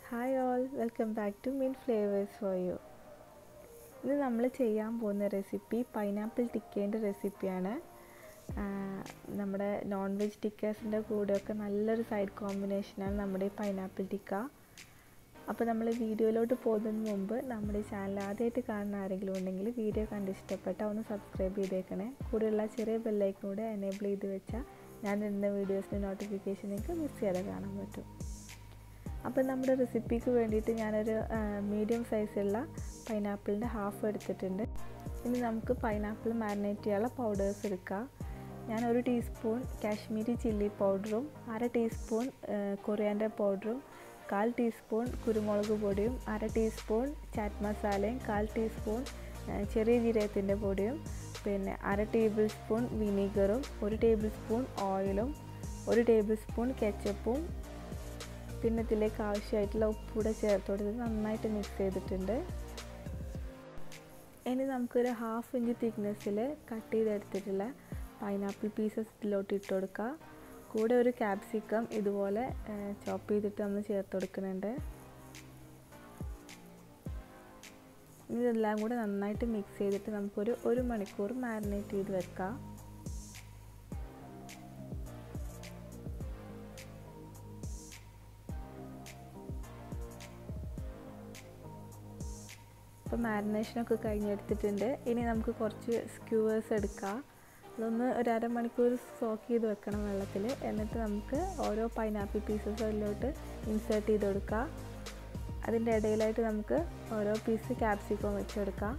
Hi all, welcome back to min flavours for you. ഇന്ന് നമ്മൾ ചെയ്യാൻ പോകുന്ന റെസിപ്പി പൈനാപ്പിൾ ടിക്കേൻ്റെ റെസിപ്പിയാണ്. നമ്മുടെ നോൺ വെജ് ടിക്കേഴ്സിൻ്റെ കൂടെയൊക്കെ നല്ലൊരു സൈഡ് കോമ്പിനേഷനാണ് നമ്മുടെ ഈ പൈനാപ്പിൾ ടിക്ക. അപ്പോൾ നമ്മൾ വീഡിയോയിലോട്ട് പോകുന്നതിന് മുമ്പ് നമ്മുടെ ഈ ചാനൽ ആദ്യമായിട്ട് കാണുന്ന ആരെങ്കിലും ഉണ്ടെങ്കിൽ വീഡിയോ കണ്ട് ഇഷ്ടപ്പെട്ടാൽ ഒന്ന് സബ്സ്ക്രൈബ് ചെയ്തേക്കണേ. കൂടെയുള്ള ചെറിയ ബെല്ലൈക്കൺ കൂടെ എനേബിൾ ചെയ്ത് വെച്ചാൽ ഞാൻ ഇടുന്ന വീഡിയോസിൻ്റെ നോട്ടിഫിക്കേഷൻ നിങ്ങൾക്ക് മിസ് ചെയ്യാതെ കാണാൻ പറ്റും. അപ്പോൾ നമ്മുടെ റെസിപ്പിക്ക് വേണ്ടിയിട്ട് ഞാനൊരു മീഡിയം സൈസുള്ള പൈനാപ്പിളിൻ്റെ ഹാഫ് എടുത്തിട്ടുണ്ട്. ഇനി നമുക്ക് പൈനാപ്പിൾ മാരിനേറ്റ് ചെയ്യാനുള്ള പൗഡേഴ്സ് എടുക്കാം. ഞാൻ 1 ടീസ്പൂൺ കാശ്മീരി ചില്ലി പൗഡറും 1/2 ടീസ്പൂൺ കൊറിയാൻഡർ പൗഡറും 1/4 ടീസ്പൂൺ കുരുമുളക് പൊടിയും 1/2 ടീസ്പൂൺ ചാറ്റ് മസാലയും 1/4 ടീസ്പൂൺ ചെറിയ ജീരകത്തിൻ്റെ പൊടിയും പിന്നെ 1/2 ടേബിൾ സ്പൂൺ വിനീഗറും 1 ടേബിൾ സ്പൂൺ ഓയിലും 1 ടേബിൾ സ്പൂൺ കെച്ചപ്പും പിന്നെ ഇതിലേക്ക് ആവശ്യമായിട്ടുള്ള ഉപ്പൂടെ ചേർത്ത് കൊടുത്ത് നന്നായിട്ട് മിക്സ് ചെയ്തിട്ടുണ്ട്. ഇനി നമുക്കൊരു 1/2 ഇഞ്ച് തിക്നെസ്സിൽ കട്ട് ചെയ്തെടുത്തിട്ടുള്ള പൈനാപ്പിൾ പീസസ് ഇതിലോട്ട് ഇട്ട് കൊടുക്കുക. കൂടെ ഒരു ക്യാപ്സിക്കം ഇതുപോലെ ചോപ്പ് ചെയ്തിട്ട് നമ്മൾ ചേർത്ത് കൊടുക്കുന്നുണ്ട്. ഇതെല്ലാം കൂടെ നന്നായിട്ട് മിക്സ് ചെയ്തിട്ട് നമുക്കൊരു 1 മണിക്കൂർ മാരിനേറ്റ് ചെയ്ത് വെക്കാം. അപ്പോൾ മാരിനേഷനൊക്കെ കഴിഞ്ഞെടുത്തിട്ടുണ്ട്. ഇനി നമുക്ക് കുറച്ച് സ്ക്യൂവേഴ്സ് എടുക്കാം. അതൊന്ന് ഒരു 1/2 മണിക്കൂർ സോക്ക് ചെയ്ത് വെക്കണം വെള്ളത്തിൽ. എന്നിട്ട് നമുക്ക് ഓരോ പൈനാപ്പിൾ പീസസ് അതിലോട്ട് ഇൻസേർട്ട് ചെയ്ത് കൊടുക്കാം. അതിൻ്റെ ഇടയിലായിട്ട് നമുക്ക് ഓരോ പീസ് ക്യാപ്സിക്കം വെച്ചെടുക്കാം.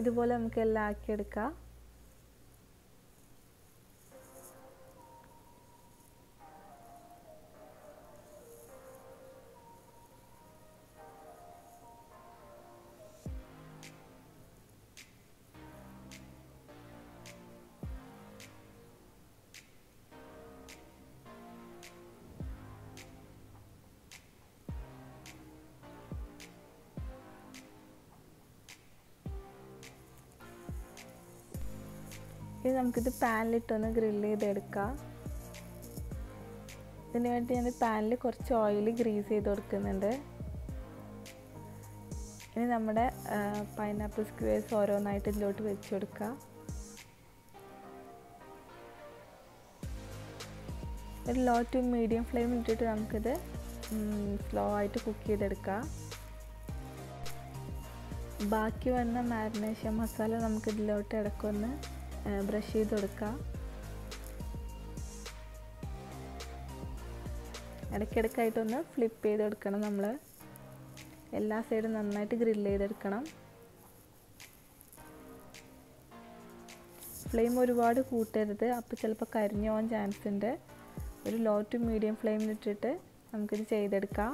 ഇതുപോലെ നമുക്ക് എല്ലാം ആക്കിയെടുക്കാം. ഇനി നമുക്കിത് പാനിലിട്ടൊന്ന് ഗ്രില്ല് ചെയ്തെടുക്കാം. ഇതിന് വേണ്ടി ഞാൻ പാനിൽ കുറച്ച് ഓയിൽ ഗ്രീസ് ചെയ്ത് കൊടുക്കുന്നുണ്ട്. ഇനി നമ്മുടെ പൈനാപ്പിൾ സ്ക്വയർസ് ഓരോന്നായിട്ട് ഇതിലോട്ട് വെച്ച് കൊടുക്കുക. ഒരു ലോ ടു മീഡിയം ഫ്ലെയിമിൽ ഇട്ടിട്ട് നമുക്കിത് സ്ലോ ആയിട്ട് കുക്ക് ചെയ്തെടുക്കാം. ബാക്കി വന്ന മാരിനേഷൻ മസാല നമുക്ക് ഇതിലോട്ട് ഇടയ്ക്കൊന്ന് ബ്രഷ് ചെയ്ത് കൊടുക്കാം. ഇടയ്ക്കിടയ്ക്കായിട്ടൊന്ന് ഫ്ലിപ്പ് ചെയ്ത് കൊടുക്കണം. നമ്മൾ എല്ലാ സൈഡും നന്നായിട്ട് ഗ്രില്ല് ചെയ്തെടുക്കണം. ഫ്ലെയിം ഒരുപാട് കൂട്ടരുത്, അപ്പോൾ ചിലപ്പോൾ കരിഞ്ഞു പോകാൻ ചാൻസ് ഉണ്ട്. ഒരു ലോ ടു മീഡിയം ഫ്ലെയിമിലിട്ടിട്ട് നമുക്കിത് ചെയ്തെടുക്കാം.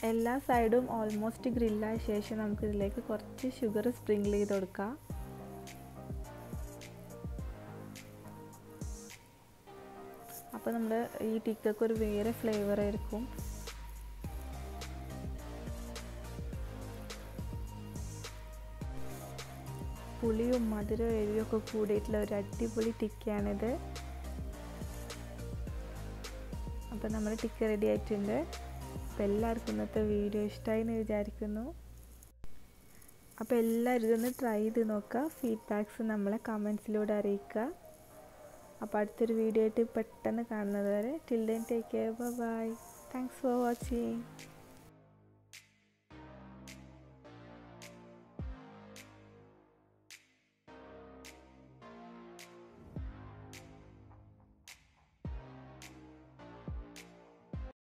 എല്ലാ സൈഡും ഓൾമോസ്റ്റ് ഗ്രില്ലായ ശേഷം നമുക്കിതിലേക്ക് കുറച്ച് ഷുഗർ സ്പ്രിങ്കിൾ ചെയ്ത് കൊടുക്കാം. അപ്പോൾ നമ്മുടെ ഈ ടിക്കൊക്കെ ഒരു വേറെ ഫ്ലേവർ ആയിരിക്കും. പുളിയും മധുരവും എരിവൊക്കെ കൂടിയിട്ടുള്ള ഒരു അടിപൊളി ടിക്കയാണിത്. അപ്പോൾ നമ്മുടെ ടിക്ക റെഡി ആയിട്ടുണ്ട്. അപ്പോൾ എല്ലാവർക്കും ഇന്നത്തെ വീഡിയോ ഇഷ്ടമായി എന്ന് വിചാരിക്കുന്നു. അപ്പോൾ എല്ലാവരും ഇതൊന്ന് ട്രൈ ചെയ്ത് നോക്കുക. ഫീഡ്ബാക്ക്സ് നമ്മളെ കമൻസിലൂടെ അറിയിക്കുക. അപ്പോൾ അടുത്തൊരു വീഡിയോ ആയിട്ട് പെട്ടെന്ന് കാണുന്നത് വരെ till then take care, bye. Thanks for watching.